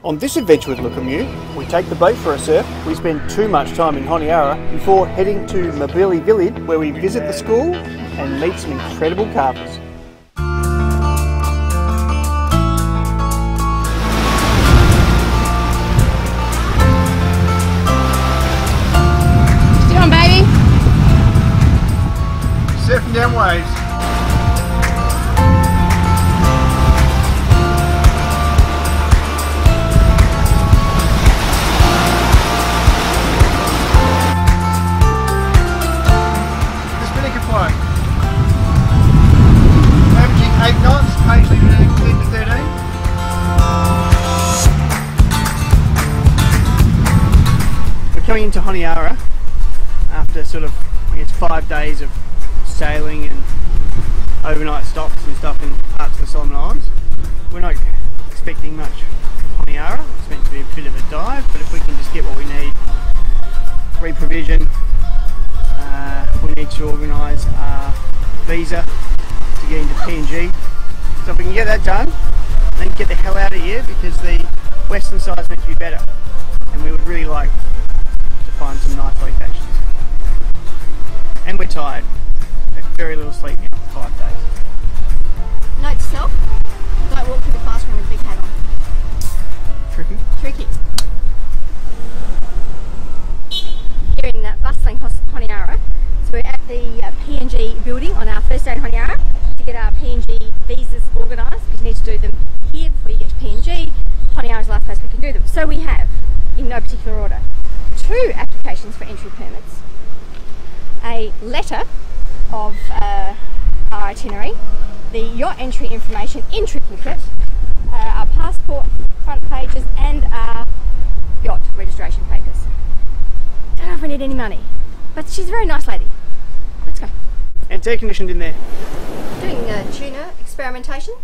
On this adventure with Lukimyu, we take the boat for a surf, we spend too much time in Honiara before heading to Mabili village where we visit the school and meet some incredible carvers. Sit on, baby. Surfing down waves. Averaging 8 knots, occasionally doing 10 to 13. We're coming into Honiara after sort of, I guess, 5 days of sailing and overnight stops and stuff in parts of the Solomon Islands. We're not expecting much from Honiara. It's meant to be a bit of a dive, but if we can just get what we need, re-provision, we need to organise our visa to get into PNG. So if we can get that done, then get the hell out of here because the western side is meant to be better. And we would really like to find some nice locations. And we're tired. We have very little sleep now for 5 days. Note to self, don't walk through the classroom with a big hat on. Tricky? Tricky. Here in bustling Honiara. So we're at the PNG building on our first day in Honiara to get our PNG visas organised, because you need to do them here before you get to PNG. Honiara is the last place we can do them. So we have, in no particular order, 2 applications for entry permits, a letter of our itinerary, the yacht entry information in triplicate, our passport front pages and our yacht registration papers. Don't know if we need any money, but she's a very nice lady. Let's go. And air conditioned in there. Doing tuna experimentation.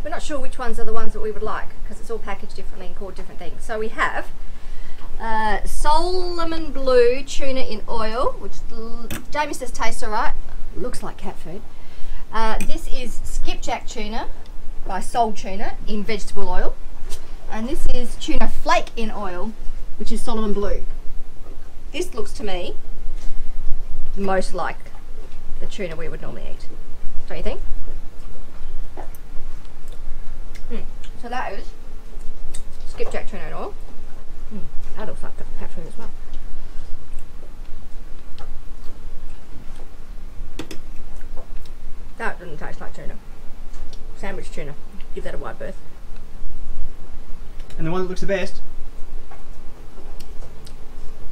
We're not sure which ones are the ones that we would like because it's all packaged differently and called different things. So we have Solomon Blue tuna in oil, which Jamie says tastes alright. Looks like cat food. This is skipjack tuna by Sol Tuna in vegetable oil. And this is tuna flake in oil, which is Solomon Blue. This looks to me most like the tuna we would normally eat. Don't you think? So that is skipjack tuna in oil. That looks like cat food as well. That doesn't taste like tuna. Sandwich tuna. Give that a wide berth. And the one that looks the best?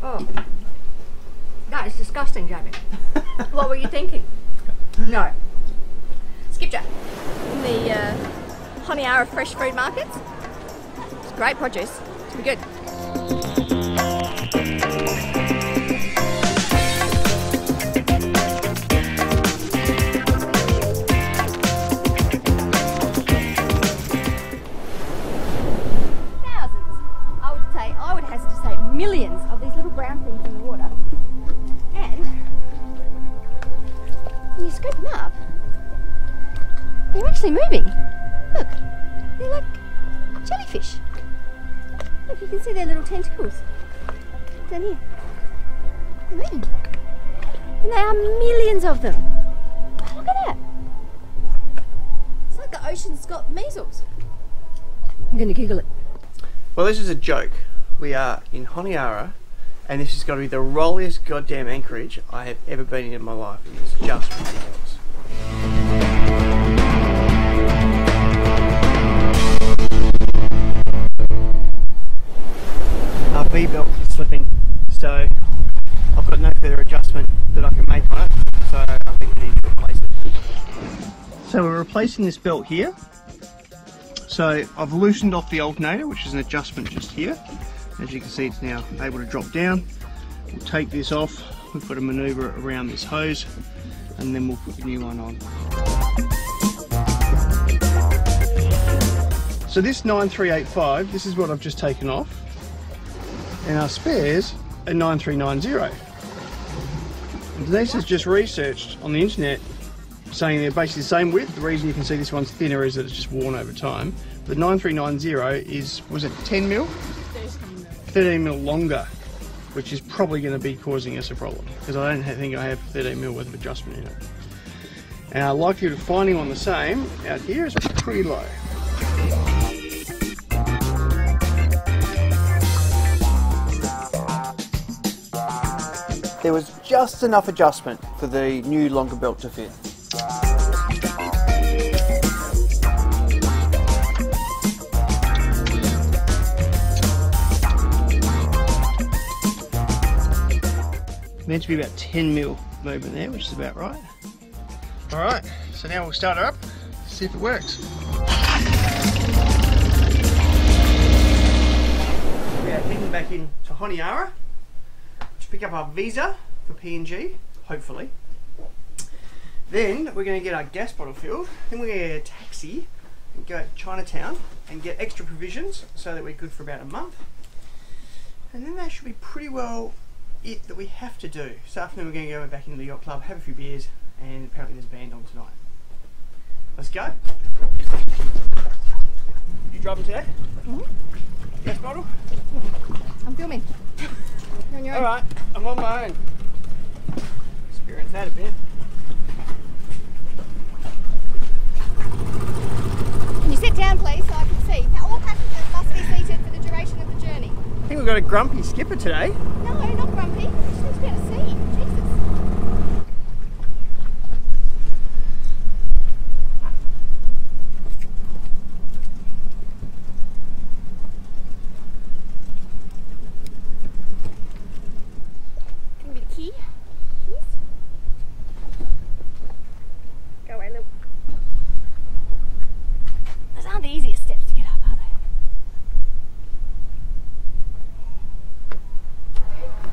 Oh. That is disgusting, Jamie. What were you thinking? No. Skipjack. In the Honiara fresh food markets. It's great produce. It's be good. Thousands. I would hazard to say millions of these little brown things in the water. And when you scoop them up, they're actually moving. Look, they're like jellyfish. Look, you can see their little tentacles down here. They're moving. And there are millions of them. Look at that. It's like the ocean's got measles. I'm going to Google it. Well, this is a joke. We are in Honiara and this has got to be the rolliest goddamn anchorage I have ever been in my life. It's just ridiculous. Our V-belt is slipping, so I've got no further adjustment that I can make on it, so I think we need to replace it. So we're replacing this belt here. So I've loosened off the alternator, which is an adjustment just here. As you can see, it's now able to drop down. We'll take this off, we've got to manoeuvre it around this hose, and then we'll put the new one on. So this 9385, this is what I've just taken off, and our spares are 9390. And Denise has just researched on the internet saying they're basically the same width. The reason you can see this one's thinner is that it's just worn over time. The 9390 is, was it 10 mil? 13 mil longer, which is probably going to be causing us a problem because I don't think I have 13 mil worth of adjustment in it. And our likelihood of finding one the same out here is pretty low. There was just enough adjustment for the new longer belt to fit. Meant to be about 10 mil movement there, which is about right. Alright, so now we'll start her up, see if it works. We are heading back into Honiara to pick up our visa for PNG, hopefully. Then we're going to get our gas bottle filled, then we're going to get a taxi and go to Chinatown and get extra provisions so that we're good for about a month. And then that should be pretty well it that we have to do. This afternoon we're going to go back into the yacht club, have a few beers, and apparently there's a band on tonight. Let's go. You driving today? Mm-hmm. Gas bottle? I'm filming. You're on your own. Alright, I'm on my own. Experience that a bit. Can you sit down please so I can see? All passengers must be seated for the duration of the journey. I think we've got a grumpy skipper today. No, not grumpy. We just need to be able to see. Jesus. Can we get a key? Keys? Go away, Luke. Those aren't the easiest steps to get up, are they?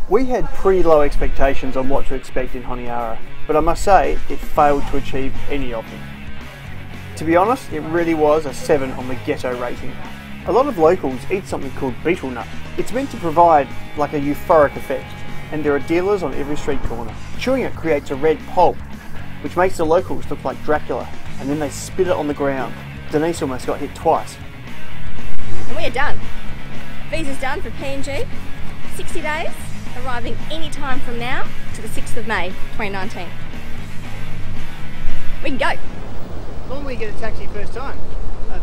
We had pretty low expectations on what to expect in Honiara, but I must say it failed to achieve any of them. To be honest, it really was a 7 on the ghetto rating. A lot of locals eat something called beetle nut. It's meant to provide like a euphoric effect, and there are dealers on every street corner. Chewing it creates a red pulp, which makes the locals look like Dracula, and then they spit it on the ground. Denise almost got hit twice. And we are done. Visa's done for PNG. 60 days. Arriving any time from now to the 6th of May 2019. We can go. Normally you get a taxi first time, but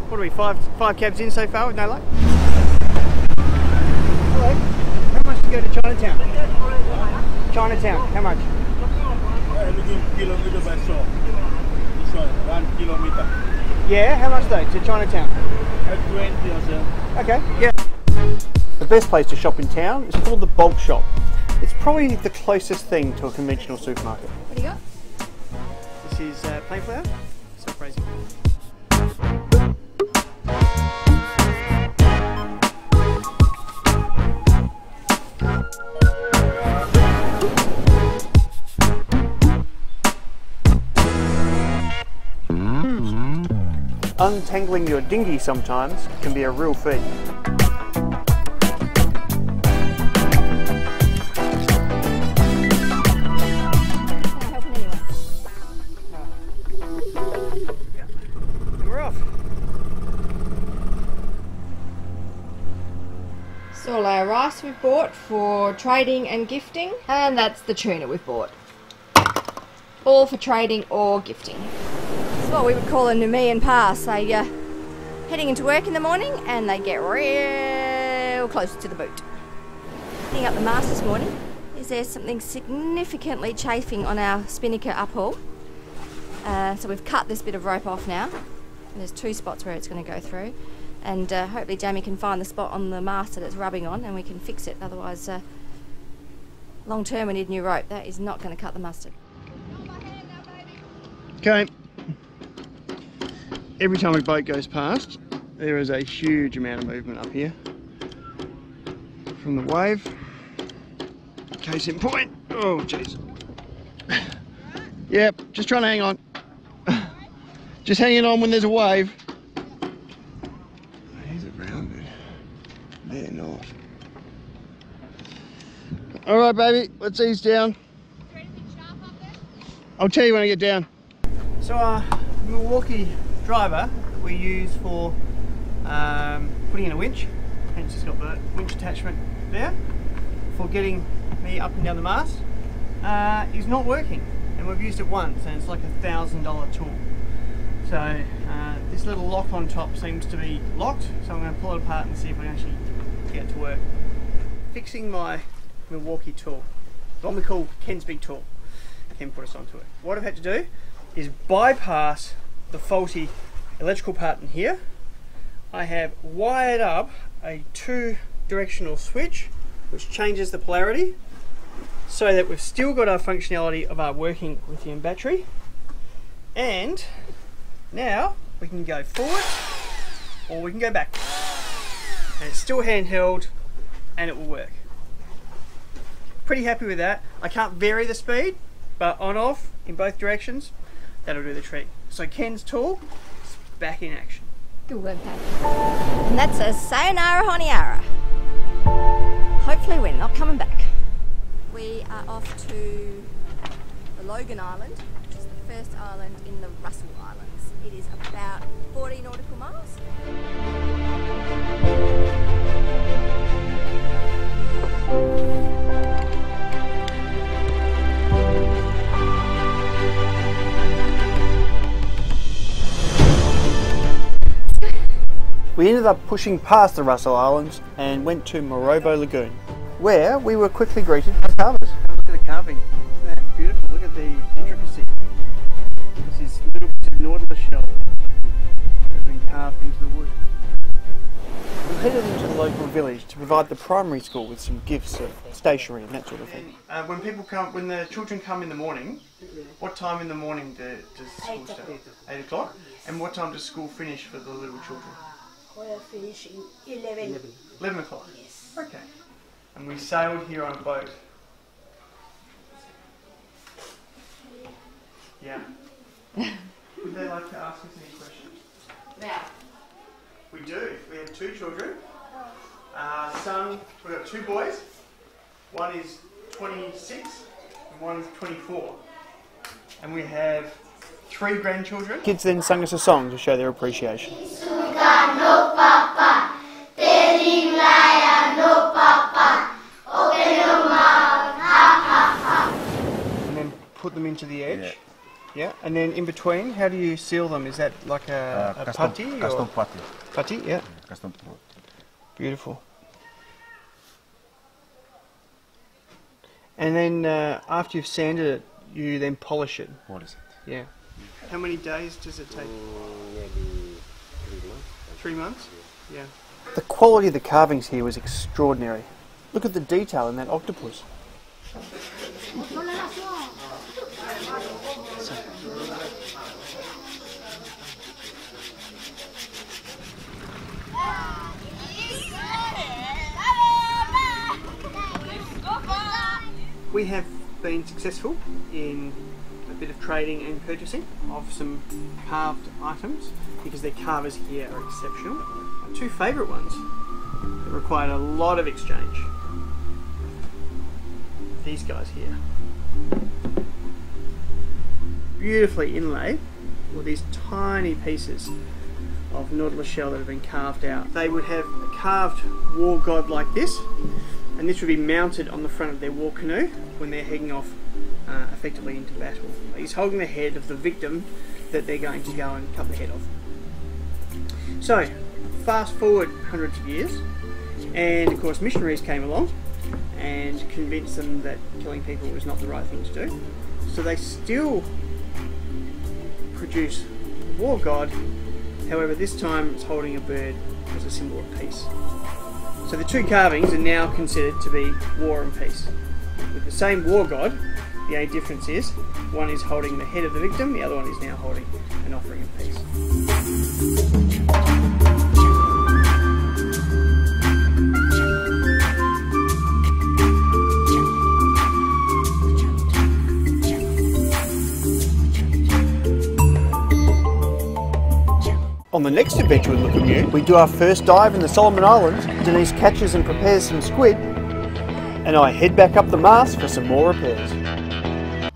what are we, five cabs in so far with no luck? Hello, how much to go to Chinatown? Chinatown, how much? Kilometer by so. This one, 1 kilometer. Yeah, how much though to Chinatown? At 20 or so. Okay, yeah. The best place to shop in town is called the Bulk Shop. It's probably the closest thing to a conventional supermarket. What do you got? This is plain flour, so crazy. Untangling your dinghy sometimes can be a real feat. So all our rice we've bought for trading and gifting, and that's the tuna we've bought. All for trading or gifting. It's what we would call a Numian pass. They heading into work in the morning and they get real close to the boot. Picking up the mast this morning. Is there something significantly chafing on our spinnaker uphaul? So we've cut this bit of rope off now. There's 2 spots where it's going to go through. And hopefully Jamie can find the spot on the mast that it's rubbing on and we can fix it. Otherwise, long term we need new rope. That is not going to cut the mustard. Okay. Every time a boat goes past, there is a huge amount of movement up here. From the wave. Case in point. Oh, jeez. Yep, just trying to hang on. Just hanging on when there's a wave. They're not. Alright baby, let's ease down. I'll tell you when I get down. So our Milwaukee driver that we use for putting in a winch, hence it's got the winch attachment there, for getting me up and down the mast, is not working. And we've used it once and it's like $1,000 tool. So this little lock on top seems to be locked, so I'm going to pull it apart and see if I can actually get it to work. Fixing my Milwaukee tool, the one we call Ken's big tool. Ken put us onto it. What I've had to do is bypass the faulty electrical part in here. I have wired up a 2-directional switch which changes the polarity so that we've still got our functionality of our working lithium battery, and now we can go forward or we can go back, and it's still handheld and it will work. Pretty happy with that. I can't vary the speed, but on off in both directions, that'll do the trick. So Ken's tool is back in action. Good work, Pat. And that's a Sayonara Honiara. Hopefully we're not coming back. We are off to the Logan Island, which is the first island in the Russell Islands. It is about 40 nautical miles. We ended up pushing past the Russell Islands and went to Morobo Lagoon, where we were quickly greeted by carvers. Look at the carving, isn't that beautiful? Look at the intricacy. This is little bits of nautilus shell that have been carved into the wood. We headed into the local village to provide the primary school with some gifts of stationery and that sort of thing. When the children come in the morning, what time in the morning does school start? 8 o'clock? And what time does school finish for the little children? We'll finish in 11. 11 o'clock? Yes. Okay. And we sailed here on a boat. Yeah. Would they like to ask us any questions? Now. We do. We have 2 children. We've got 2 boys. One is 26 and one is 24. And we have 3 grandchildren. Kids then sung us a song to show their appreciation. No papa, telling liar, no papa, open your mouth, ha ha ha. And then put them into the edge. Yeah. And then in between, how do you seal them? Is that like a putty? Custom putty. Putty, yeah. Custom putty. Beautiful. And then after you've sanded it, you then polish it. What is it? Yeah. How many days does it take? Maybe 3 months. 3 months? Yeah. The quality of the carvings here was extraordinary. Look at the detail in that octopus. We have been successful in a bit of trading and purchasing of some carved items because their carvers here are exceptional. My 2 favourite ones that required a lot of exchange. These guys here. Beautifully inlaid with these tiny pieces of nautilus shell that have been carved out. They would have a carved war god like this, and this would be mounted on the front of their war canoe when they're heading off effectively into battle. He's holding the head of the victim that they're going to go and cut the head off. So, fast forward hundreds of years, and of course missionaries came along and convinced them that killing people was not the right thing to do. So they still produce the war god, however this time it's holding a bird as a symbol of peace. So the 2 carvings are now considered to be war and peace. With the same war god, the only difference is one is holding the head of the victim, the other one is now holding an offering of peace. On the next adventure with Lukimyu, we do our first dive in the Solomon Islands. Denise catches and prepares some squid, and I head back up the mast for some more repairs.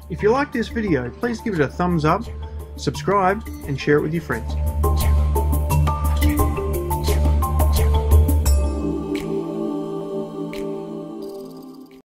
If you like this video, please give it a thumbs up, subscribe and share it with your friends.